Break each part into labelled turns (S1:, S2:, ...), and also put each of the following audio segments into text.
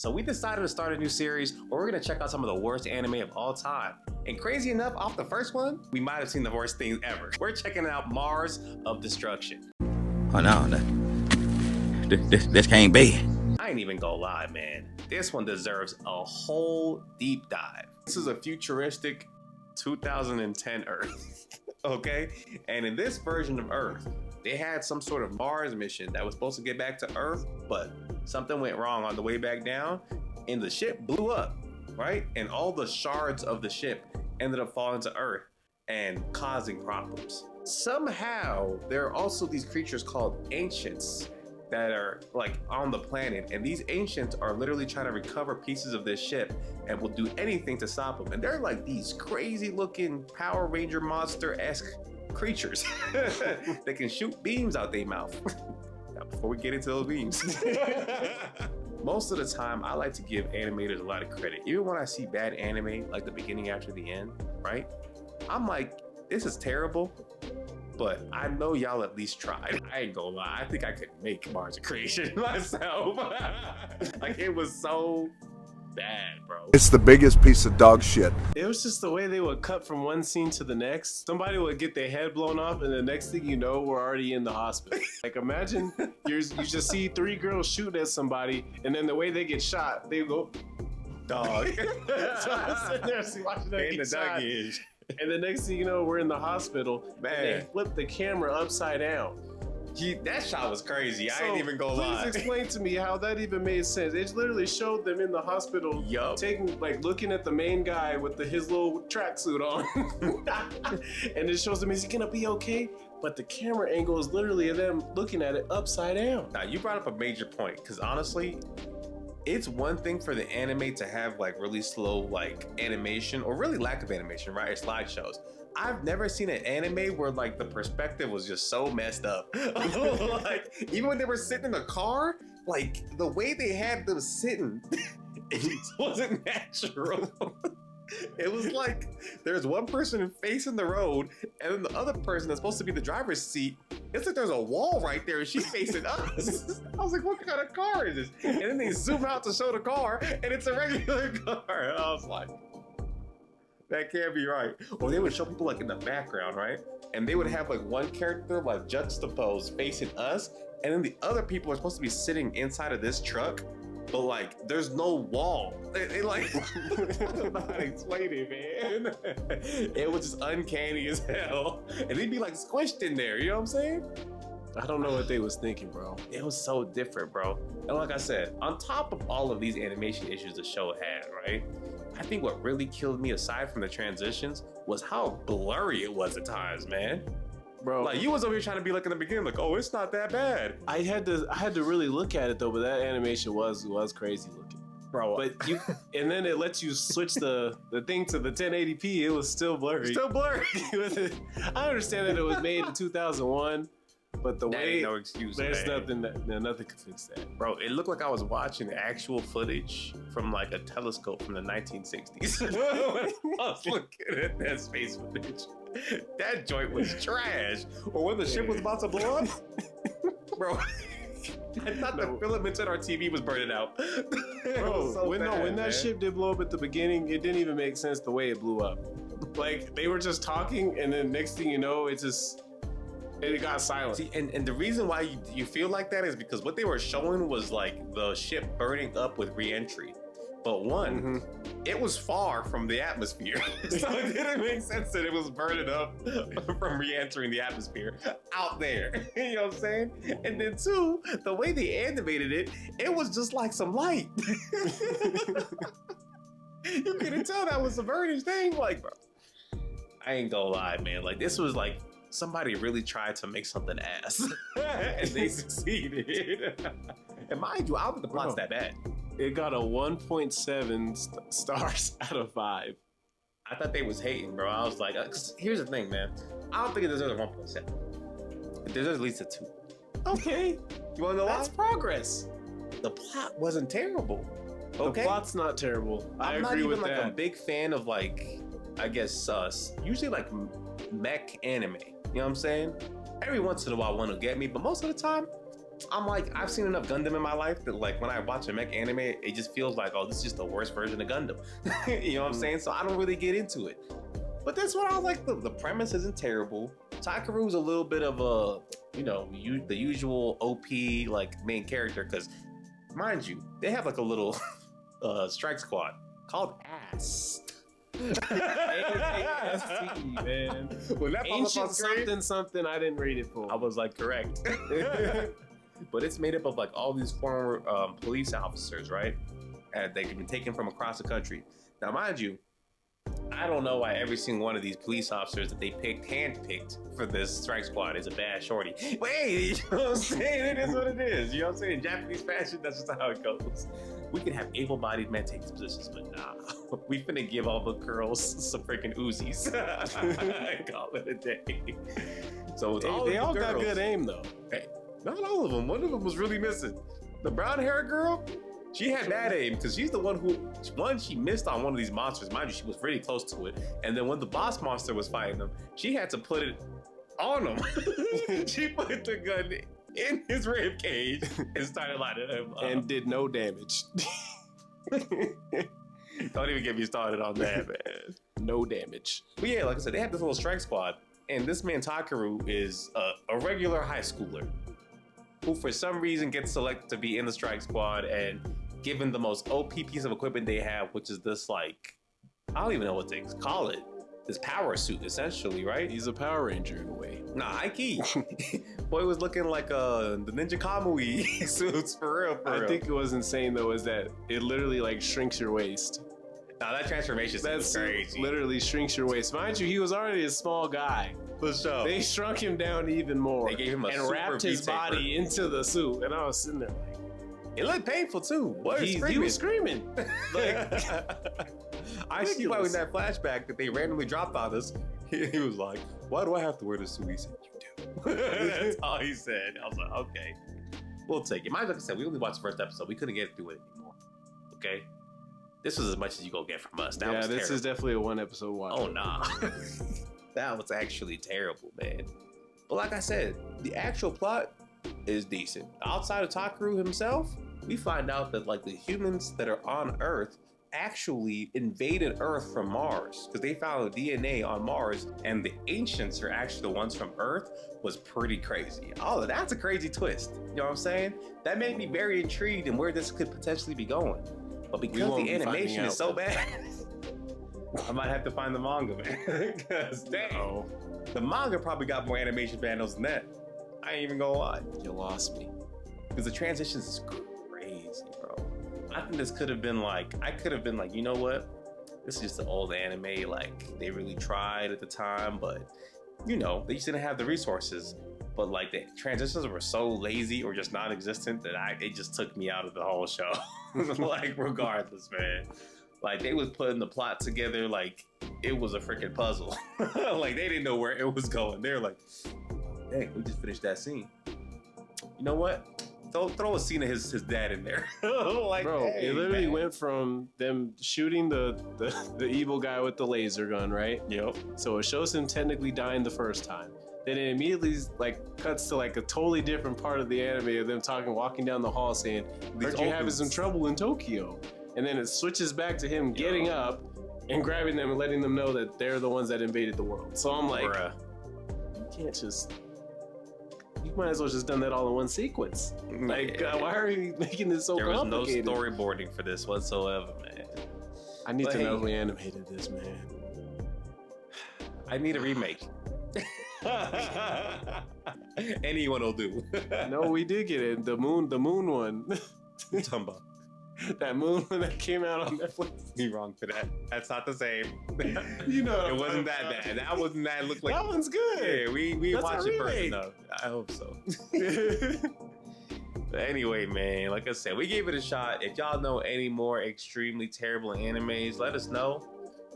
S1: So we decided to start a new series where we're gonna check out some of the worst anime of all time. And crazy enough, off the first one, we might have seen the worst things ever. We're checking out Mars of Destruction.
S2: Oh no, this can't be.
S1: I ain't even gonna lie, man. This one deserves a whole deep dive. This is a futuristic 2010 Earth, okay? And in this version of Earth, they had some sort of Mars mission that was supposed to get back to Earth, but something went wrong on the way back down, and the ship blew up, right? And all the shards of the ship ended up falling to Earth and causing problems. Somehow, there are also these creatures called ancients that are like on the planet, and these ancients are literally trying to recover pieces of this ship and will do anything to stop them. And they're like these crazy looking Power Ranger monster-esque creatures that can shoot beams out their mouth. Now, before we get into those beams, most of the time I like to give animators a lot of credit. Even when I see bad anime, like the beginning after the end, right? I'm like, this is terrible, but I know y'all at least tried. I ain't gonna lie, I think I could make Mars of Creation myself. Like, it was so bad, bro.
S3: It's the biggest piece of dog shit.
S4: It was just the way they would cut from one scene to the next. Somebody would get their head blown off, and the next thing you know, we're already in the hospital. Like, imagine you just see 3 girls shoot at somebody, and then the way they get shot, they go, dog. So I'm sitting there watching that get shot. And the next thing you know, we're in the hospital. Man, and they flip the camera upside down.
S1: That shot was crazy. I ain't even gonna lie.
S4: Please explain to me how that even made sense. It literally showed them in the hospital, looking at the main guy with his little tracksuit on. And it shows them, is he gonna be okay? But the camera angle is literally of them looking at it upside down.
S1: Now, you brought up a major point, because honestly, it's one thing for the anime to have like really slow like animation, or really lack of animation, right? It's slideshows. I've never seen an anime where like the perspective was just so messed up. Like, even when they were sitting in the car, like the way they had them sitting, it just wasn't natural. It was like there's one person facing the road, and then the other person that's supposed to be the driver's seat, it's like there's a wall right there and she's facing us. I was like, what kind of car is this? And then they zoom out to show the car, and it's a regular car. And I was like, that can't be right. Or they would show people like in the background, right? And they would have like one character like juxtaposed facing us, and then the other people are supposed to be sitting inside of this truck, but like there's no wall. They like, I don't know how to explain it, man. It was just uncanny as hell. And they'd be like squished in there, you know what I'm saying?
S4: I don't know what they was thinking, bro.
S1: It was so different, bro. And like I said, on top of all of these animation issues the show had, right? I think what really killed me, aside from the transitions, was how blurry it was at times, man.
S4: Bro,
S1: like you was over here trying to be like in the beginning, like, oh, it's not that bad.
S4: I had to really look at it though, but that animation was crazy looking,
S1: bro.
S4: But and then it lets you switch the thing to the 1080p. It was still blurry.
S1: Still blurry.
S4: I understand that it was made in 2001. But the way,
S1: no excuse,
S4: there's nothing could fix that.
S1: Bro, it looked like I was watching actual footage from like a telescope from the 1960s. I was looking at that space footage. That joint was trash. Or when the ship was about to blow up, bro, I thought the filaments in our TV was burning out.
S4: Bro, when that ship did blow up at the beginning, it didn't even make sense the way it blew up. Like, they were just talking, and then next thing you know, it got silent.
S1: See, and the reason why you feel like that is because what they were showing was like the ship burning up with re-entry. But one, it was far from the atmosphere. So it didn't make sense that it was burning up from re-entering the atmosphere out there. You know what I'm saying? And then 2, the way they animated it, it was just like some light. You couldn't tell that was a burning thing. Like, bro, I ain't gonna lie, man. Like, this was like, somebody really tried to make something ass, and they succeeded. And mind you, I don't think the plot's that bad.
S4: It got a 1.7 stars out of 5.
S1: I thought they was hating, bro. I was like, here's the thing, man. I don't think it deserves a 1.7. It deserves at least a 2.
S4: Okay.
S1: You wanna know why?
S4: That's progress.
S1: The plot wasn't terrible. Okay?
S4: The plot's not terrible. I agree with that.
S1: I'm not even like a big fan of like, I guess, usually like mech anime. You know what I'm saying? Every once in a while one will get me, but most of the time, I'm like, I've seen enough Gundam in my life that like when I watch a mech anime, it just feels like, oh, this is just the worst version of Gundam. You know what I'm saying? So I don't really get into it. But this one, I was like, the premise isn't terrible. Takeru's a little bit of a, you know, the usual OP like main character, because mind you, they have like a little strike squad called Ass.
S4: AST, man.
S1: When that
S4: Ancient something I didn't read it for.
S1: I was like, correct. But it's made up of like all these former police officers, right? And they've been taken from across the country. Now, mind you, I don't know why every single one of these police officers that they handpicked for this strike squad is a bad shorty. Wait, you know what I'm saying? It is what it is. You know what I'm saying? In Japanese fashion, that's just how it goes. We can have able-bodied men take these positions, but nah. We finna give all the girls some freaking Uzis. Call it a day. So it's all
S4: they all
S1: girls.
S4: got good aim though.
S1: Hey, not all of them. One of them was really missing. The brown-haired girl, she had bad aim because she's the one who, she missed on one of these monsters. Mind you, she was really close to it. And then when the boss monster was fighting them, she had to put it on him. She put the gun in his rib cage and started lighting him up.
S4: And did no damage.
S1: Don't even get me started on that, man.
S4: No damage.
S1: But yeah, like I said, they have this little strike squad, and this man Takeru is a regular high schooler who for some reason gets selected to be in the strike squad and given the most OP piece of equipment they have, which is this like, I don't even know what they call it. This power suit, essentially, right?
S4: He's a Power Ranger in a way.
S1: Nah, high key. Boy was looking like the Ninja Kamui suits for real.
S4: I think it was insane though, is that it literally like shrinks your waist.
S1: Nah, that transformation is crazy.
S4: Literally shrinks your waist. Mind you, he was already a small guy.
S1: For sure.
S4: They shrunk him down even more.
S1: They gave him a
S4: and
S1: super
S4: wrapped his
S1: V-taper.
S4: body into the suit. And I was sitting there like,
S1: It looked painful too. Boy,
S4: he was screaming.
S1: Like, I see why in that flashback that they randomly dropped on us, he was like, why do I have to wear this suit? He said, you do. That's all he said. I was like, okay, we'll take it. Mind like I said, we only watched the first episode. We couldn't get through it anymore. Okay? This was as much as you gonna get from us. That was
S4: this
S1: terrible.
S4: is definitely a one episode watch.
S1: Oh, nah. That was actually terrible, man. But like I said, the actual plot is decent. Outside of Takeru himself, we find out that like the humans that are on Earth actually invaded Earth from Mars because they found DNA on Mars, and the ancients are actually the ones from Earth. Was pretty crazy. Oh, that's a crazy twist. You know what I'm saying? That made me very intrigued in where this could potentially be going. But because the animation is so bad, I might have to find the manga, man. Because dang, the manga probably got more animation panels than that. I ain't even gonna lie.
S4: You lost me.
S1: Because the transitions is crazy, bro. I think this could have been like, I could have been like, you know what? This is just an old anime. Like, they really tried at the time, but, you know, they just didn't have the resources. But, like, the transitions were so lazy or just non-existent that it just took me out of the whole show. Like, regardless, man. Like, they was putting the plot together like it was a freaking puzzle. Like, they didn't know where it was going. They're like, dang, we just finished that scene. You know what? Throw a scene of his dad in there. Like,
S4: bro,
S1: hey,
S4: it literally
S1: man.
S4: went from them shooting the evil guy with the laser gun, right?
S1: Yep.
S4: So it shows him technically dying the first time. Then it immediately like cuts to like a totally different part of the anime of them walking down the hall saying, heard you having some trouble in Tokyo. And then it switches back to him getting up and grabbing them and letting them know that they're the ones that invaded the world. So I'm like,
S1: bruh.
S4: You can't just... You might as well just done that all in one sequence. Like, why are you making this so complicated?
S1: There was no storyboarding for this whatsoever, man.
S4: I need to know who animated this, man.
S1: I need a remake. Anyone will do.
S4: No, we did get it. The moon one.
S1: What you talking about?
S4: That moon one that came out on Netflix.
S1: You're wrong for that. That's not the same.
S4: You know,
S1: it wasn't that bad. That wasn't that. Looked like
S4: that one's good.
S1: Yeah, we
S4: That's
S1: watched
S4: a
S1: it first
S4: remake.
S1: enough. I hope so. But anyway, man, like I said, we gave it a shot. If y'all know any more extremely terrible animes, let us know.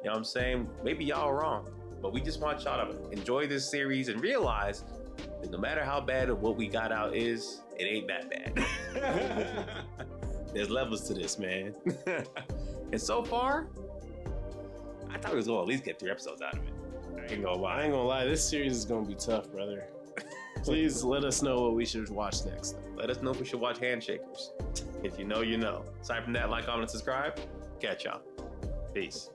S1: You know what I'm saying? Maybe y'all are wrong, but we just want y'all to enjoy this series and realize that no matter how bad of what we got out is, it ain't that bad. There's levels to this, man. And so far, I thought we was gonna at least get 3 episodes out of it. I ain't gonna lie.
S4: This series is gonna be tough, brother. Please let us know what we should watch next.
S1: Let us know if we should watch Handshakers. If you know, you know. Aside from that, like, comment, and subscribe. Catch y'all. Peace.